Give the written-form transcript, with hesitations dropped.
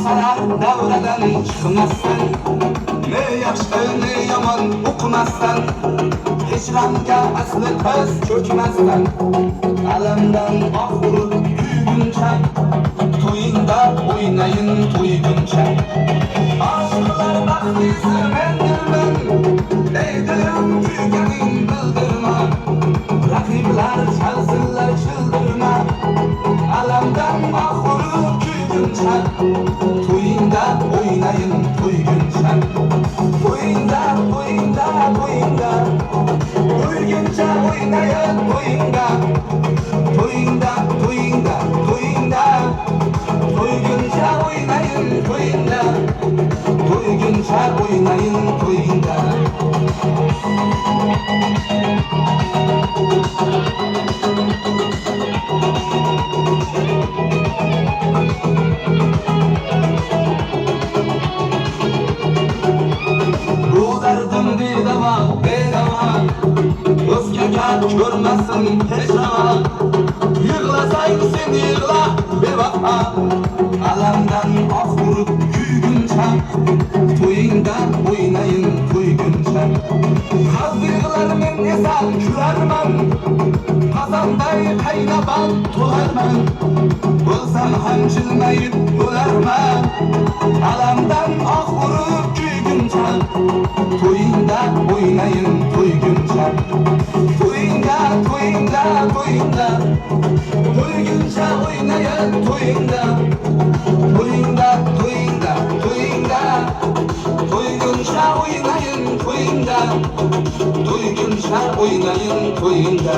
sarar davradan chiqmassan, ne yaxshi ne yomon o'qimassan, hijronga asli ko'z cho'kmasdan, alamdan oxurib kuyguncha, to'yingda o'ynayin to'yguncha. Aşıklar baxtlisi mendirman, ey dilim kuyganing bildirma, raqiblar chalsinlar childirma, alamdan oxurib kuyguncha, to'yingda o'ynayin to'yguncha. To'yingda to'yingda to'yingda to'yguncha o'ynayin to'yingda. To'yingda to'yingda to'yingda to'yguncha o'ynayin to'yingda. To'yguncha o'ynayin to'yingda. Bu derdim bedava bedava, o'zgaga ko'rmasin hech nima. Yig'lasang sen yig'la bevafo, alamdan oxurib kuyguncha, to'yingda o'ynayin to'yguncha. Qalb yig'lar men esa kularman, qozonday qaynab to'larman, bo'lsam ham jilmayib bo'larman, alamdan oxurib kuyguncha, to'yingda o'ynayin to'yguncha. To'yingda to'yingda to'yingda to'yguncha o'ynayin to'yingda. To'yingda to'yingda to'yingda to'yguncha o'ynayin to'yingda. To'yguncha o'ynayin to'yingda.